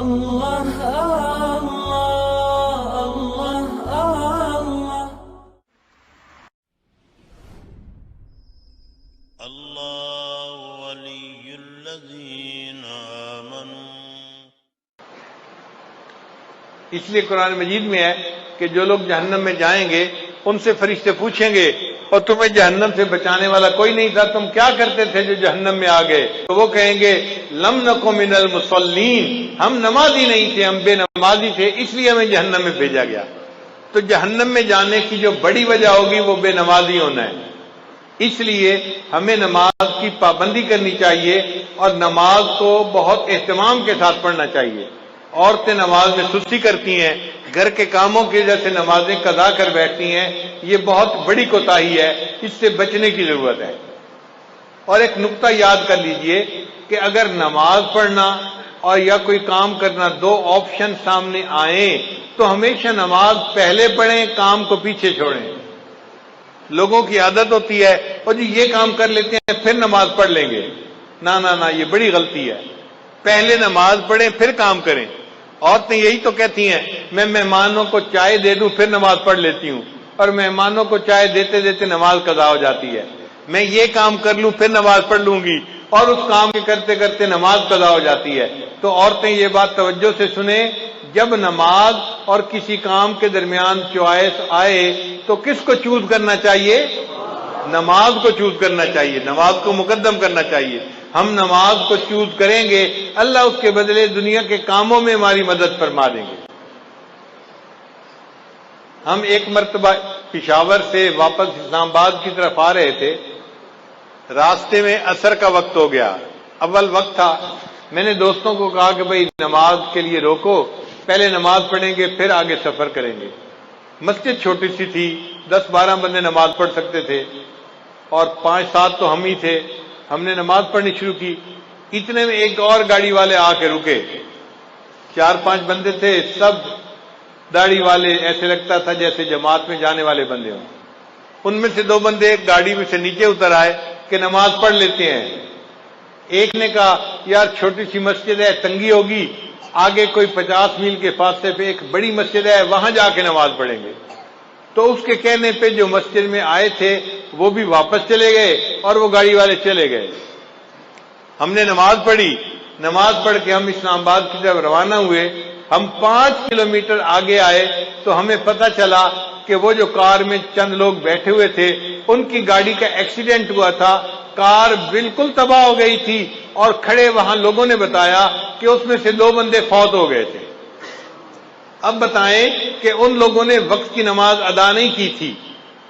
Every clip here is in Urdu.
اللہ اللہ اللہ اللہ ولی الذین آمنوا۔ اس لیے قرآن مجید میں ہے کہ جو لوگ جہنم میں جائیں گے ان سے فرشتے پوچھیں گے اور تمہیں جہنم سے بچانے والا کوئی نہیں تھا، تم کیا کرتے تھے جو جہنم میں آ گئے؟ تو وہ کہیں گے لم نکو من المصلین، ہم نمازی نہیں تھے، ہم بے نمازی تھے، اس لیے ہمیں جہنم میں بھیجا گیا۔ تو جہنم میں جانے کی جو بڑی وجہ ہوگی وہ بے نمازی ہونا ہے۔ اس لیے ہمیں نماز کی پابندی کرنی چاہیے اور نماز کو بہت اہتمام کے ساتھ پڑھنا چاہیے۔ عورتیں نماز میں سستی کرتی ہیں، گھر کے کاموں کی وجہ سے نمازیں قضا کر بیٹھتی ہیں، یہ بہت بڑی کوتاہی ہے، اس سے بچنے کی ضرورت ہے۔ اور ایک نقطہ یاد کر لیجئے کہ اگر نماز پڑھنا اور یا کوئی کام کرنا دو آپشن سامنے آئیں تو ہمیشہ نماز پہلے پڑھیں، کام کو پیچھے چھوڑیں۔ لوگوں کی عادت ہوتی ہے اور جی یہ کام کر لیتے ہیں پھر نماز پڑھ لیں گے، نہ نہ نہ، یہ بڑی غلطی ہے۔ پہلے نماز پڑھیں پھر کام کریں۔ عورتیں یہی تو کہتی ہیں میں مہمانوں کو چائے دے دوں پھر نماز پڑھ لیتی ہوں، اور مہمانوں کو چائے دیتے دیتے نماز قضا ہو جاتی ہے۔ میں یہ کام کر لوں پھر نماز پڑھ لوں گی، اور اس کام کے کرتے کرتے نماز قضا ہو جاتی ہے۔ تو عورتیں یہ بات توجہ سے سنیں، جب نماز اور کسی کام کے درمیان چوائس آئے تو کس کو چوز کرنا چاہیے؟ نماز کو چوز کرنا چاہیے، نماز کو مقدم کرنا چاہیے۔ ہم نماز کو چوز کریں گے، اللہ اس کے بدلے دنیا کے کاموں میں ہماری مدد فرما دیں گے۔ ہم ایک مرتبہ پشاور سے واپس اسلام آباد کی طرف آ رہے تھے، راستے میں عصر کا وقت ہو گیا، اول وقت تھا۔ میں نے دوستوں کو کہا کہ بھئی نماز کے لیے روکو، پہلے نماز پڑھیں گے پھر آگے سفر کریں گے۔ مسجد چھوٹی سی تھی، 10-12 بندے نماز پڑھ سکتے تھے، اور 5-7 تو ہم ہی تھے۔ ہم نے نماز پڑھنی شروع کی، اتنے میں ایک اور گاڑی والے آ کے رکے۔ 4-5 بندے تھے، سب داڑھی والے، ایسے لگتا تھا جیسے جماعت میں جانے والے بندے ہوں۔ ان میں سے 2 بندے گاڑی میں سے نیچے اتر آئے کہ نماز پڑھ لیتے ہیں۔ ایک نے کہا یار چھوٹی سی مسجد ہے، تنگی ہوگی، آگے کوئی 50 میل کے فاصلے پہ ایک بڑی مسجد ہے، وہاں جا کے نماز پڑھیں گے۔ تو اس کے کہنے پہ جو مسجد میں آئے تھے وہ بھی واپس چلے گئے اور وہ گاڑی والے چلے گئے۔ ہم نے نماز پڑھی، نماز پڑھ کے ہم اسلام آباد کی طرف روانہ ہوئے۔ ہم 5 کلومیٹر آگے آئے تو ہمیں پتہ چلا کہ وہ جو کار میں چند لوگ بیٹھے ہوئے تھے ان کی گاڑی کا ایکسیڈنٹ ہوا تھا، کار بالکل تباہ ہو گئی تھی، اور کھڑے وہاں لوگوں نے بتایا کہ اس میں سے 2 بندے فوت ہو گئے تھے۔ اب بتائیں کہ ان لوگوں نے وقت کی نماز ادا نہیں کی تھی۔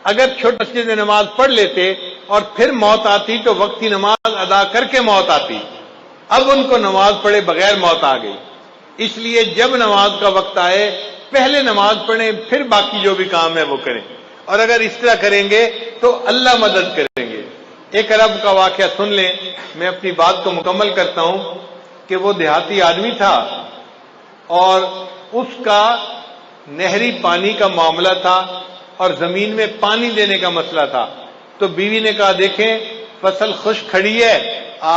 اگر چھوٹی مسجد میں نماز پڑھ لیتے اور پھر موت آتی تو وقت کی نماز ادا کر کے موت آتی، اب ان کو نماز پڑھے بغیر موت آ گئی۔ اس لیے جب نماز کا وقت آئے پہلے نماز پڑھیں پھر باقی جو بھی کام ہے وہ کریں، اور اگر اس طرح کریں گے تو اللہ مدد کریں گے۔ ایک عرب کا واقعہ سن لیں، میں اپنی بات کو مکمل کرتا ہوں کہ وہ دیہاتی آدمی تھا اور اس کا نہری پانی کا معاملہ تھا اور زمین میں پانی دینے کا مسئلہ تھا۔ تو بیوی نے کہا دیکھیں فصل خشک کھڑی ہے،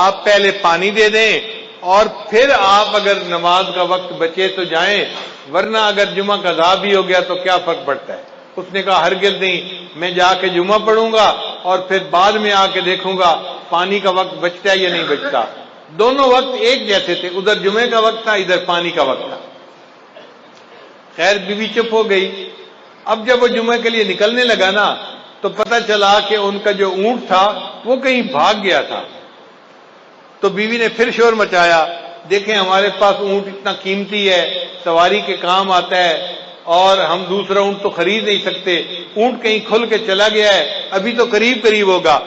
آپ پہلے پانی دے دیں اور پھر آپ اگر نماز کا وقت بچے تو جائیں، ورنہ اگر جمعہ قضا بھی ہو گیا تو کیا فرق پڑتا ہے۔ اس نے کہا ہرگز نہیں، میں جا کے جمعہ پڑھوں گا اور پھر بعد میں آ کے دیکھوں گا پانی کا وقت بچتا ہے یا نہیں بچتا۔ دونوں وقت ایک جیسے تھے، ادھر جمعے کا وقت تھا، ادھر پانی کا وقت تھا۔ خیر بیوی چپ ہو گئی۔ اب جب وہ جمعے کے لیے نکلنے لگا نا تو پتہ چلا کہ ان کا جو اونٹ تھا وہ کہیں بھاگ گیا تھا۔ تو بیوی نے پھر شور مچایا، دیکھیں ہمارے پاس اونٹ اتنا قیمتی ہے، سواری کے کام آتا ہے، اور ہم دوسرا اونٹ تو خرید نہیں سکتے، اونٹ کہیں کھل کے چلا گیا ہے، ابھی تو قریب ہوگا،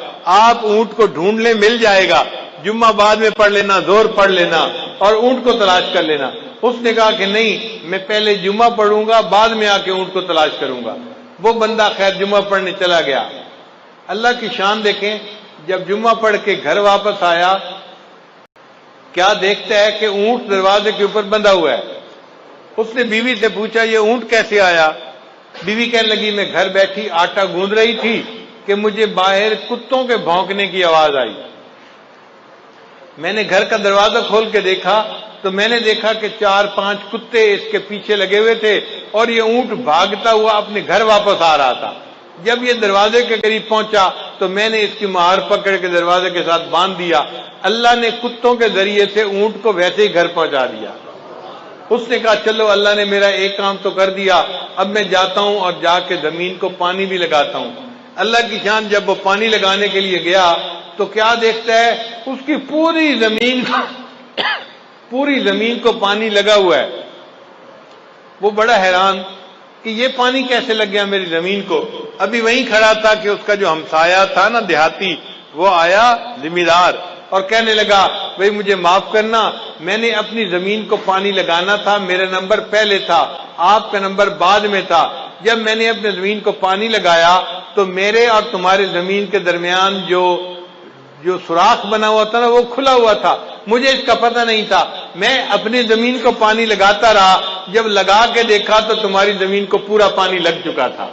آپ اونٹ کو ڈھونڈ لیں مل جائے گا، جمعہ بعد میں پڑھ لینا، زور پڑھ لینا اور اونٹ کو تلاش کر لینا۔ اس نے کہا کہ نہیں، میں پہلے جمعہ پڑھوں گا بعد میں آ کے اونٹ کو تلاش کروں گا۔ وہ بندہ خیر جمعہ پڑھنے چلا گیا۔ اللہ کی شان دیکھیں، جب جمعہ پڑھ کے گھر واپس آیا کیا دیکھتا ہے کہ اونٹ دروازے کے اوپر بندھا ہوا ہے۔ اس نے بیوی سے پوچھا یہ اونٹ کیسے آیا؟ بیوی کہنے لگی میں گھر بیٹھی آٹا گوندھ رہی تھی کہ مجھے باہر کتوں کے بھونکنے کی آواز آئی، میں نے گھر کا دروازہ کھول کے دیکھا تو میں نے دیکھا کہ 4-5 کتے اس کے پیچھے لگے ہوئے تھے اور یہ اونٹ بھاگتا ہوا اپنے گھر واپس آ رہا تھا۔ جب یہ دروازے کے قریب پہنچا تو میں نے اس کی مہار پکڑ کے دروازے کے ساتھ باندھ دیا۔ اللہ نے کتوں کے ذریعے سے اونٹ کو ویسے ہی گھر پہنچا دیا۔ اس نے کہا چلو اللہ نے میرا ایک کام تو کر دیا، اب میں جاتا ہوں اور جا کے زمین کو پانی بھی لگاتا ہوں۔ اللہ کی شان، جب وہ پانی لگانے کے لیے گیا تو کیا دیکھتا ہے، اس کی پوری زمین کو پانی لگا ہوا ہے۔ وہ بڑا حیران کہ یہ پانی کیسے لگ گیا میری زمین کو۔ ابھی وہیں کھڑا تھا کہ اس کا جو ہمسایہ تھا نا دیہاتی، وہ آیا ذمہ اور کہنے لگا بھئی مجھے معاف کرنا، میں نے اپنی زمین کو پانی لگانا تھا، میرا نمبر پہلے تھا، آپ کا نمبر بعد میں تھا۔ جب میں نے اپنے زمین کو پانی لگایا تو میرے اور تمہارے زمین کے درمیان جو سوراخ بنا ہوا تھا نا وہ کھلا ہوا تھا، مجھے اس کا پتہ نہیں تھا۔ میں اپنی زمین کو پانی لگاتا رہا، جب لگا کے دیکھا تو تمہاری زمین کو پورا پانی لگ چکا تھا۔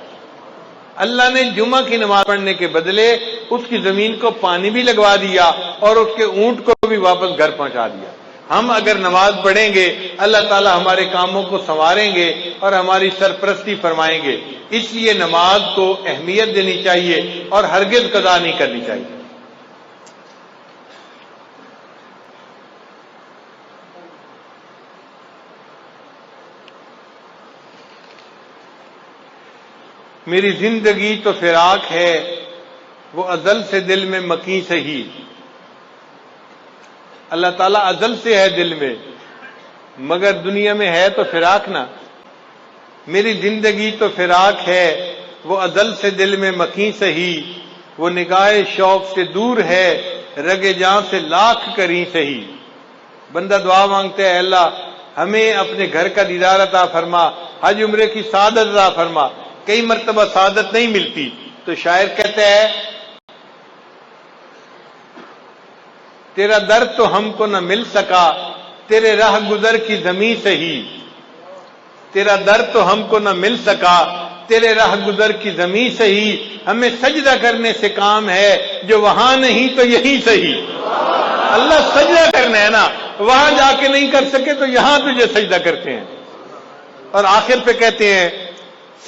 اللہ نے جمعہ کی نماز پڑھنے کے بدلے اس کی زمین کو پانی بھی لگوا دیا اور اس کے اونٹ کو بھی واپس گھر پہنچا دیا۔ ہم اگر نماز پڑھیں گے اللہ تعالی ہمارے کاموں کو سنواریں گے اور ہماری سرپرستی فرمائیں گے۔ اس لیے نماز کو اہمیت دینی چاہیے اور ہرگز قضا نہیں کرنی چاہیے۔ میری زندگی تو فراق ہے، وہ ازل سے دل میں مکیں سہی۔ اللہ تعالیٰ ازل سے ہے دل میں، مگر دنیا میں ہے تو فراق نا۔ میری زندگی تو فراق ہے، وہ ازل سے دل میں مکیں سہی۔ وہ نگاہ شوق سے دور ہے، رگ جاں سے لاکھ کریں سہی۔ بندہ دعا مانگتا ہے اللہ ہمیں اپنے گھر کا دیدار عطا فرما، حج عمرے کی سعادت عطا فرما۔ کئی مرتبہ سعادت نہیں ملتی تو شاعر کہتا ہے تیرا در تو ہم کو نہ مل سکا، تیرے راہ گزر کی زمیں سے ہی۔ تیرا در تو ہم کو نہ مل سکا، تیرے راہ گزر کی زمیں سے ہی۔ ہمیں سجدہ کرنے سے کام ہے، جو وہاں نہیں تو یہیں سے ہی۔ اللہ سجدہ کرنا ہے نا، وہاں جا کے نہیں کر سکے تو یہاں تجھے سجدہ کرتے ہیں۔ اور آخر پہ کہتے ہیں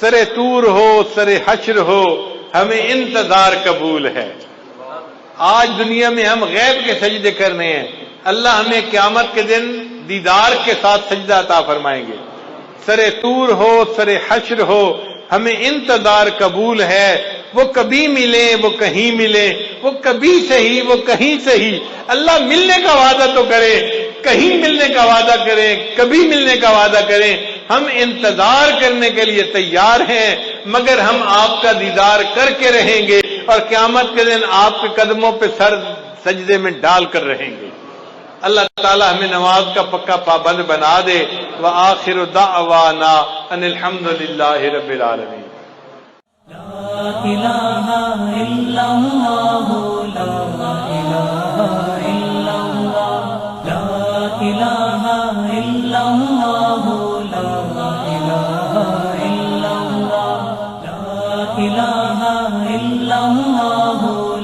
سرے طور ہو سرے حشر ہو، ہمیں انتظار قبول ہے۔ آج دنیا میں ہم غیب کے سجدے کرنے ہیں، اللہ ہمیں قیامت کے دن دیدار کے ساتھ سجدہ عطا فرمائیں گے۔ سرے طور ہو سرے حشر ہو، ہمیں انتظار قبول ہے۔ وہ کبھی ملے وہ کہیں ملے، وہ کبھی صحیح وہ کہیں صحیح۔ اللہ ملنے کا وعدہ تو کرے، کہیں ملنے کا وعدہ کریں، کبھی ملنے کا وعدہ کریں، ہم انتظار کرنے کے لیے تیار ہیں، مگر ہم آپ کا دیدار کر کے رہیں گے اور قیامت کے دن آپ کے قدموں پہ سر سجدے میں ڈال کر رہیں گے۔ اللہ تعالی ہمیں نماز کا پکا پابند بنا دے۔ وآخر دعوانا ان الحمد للہ رب العالمین۔ لا الہ الا اللہ، لا الہ الا اللہ، لا الہ الا اللہ، لا الہ الا اللہ، لا الہ الا اللہ۔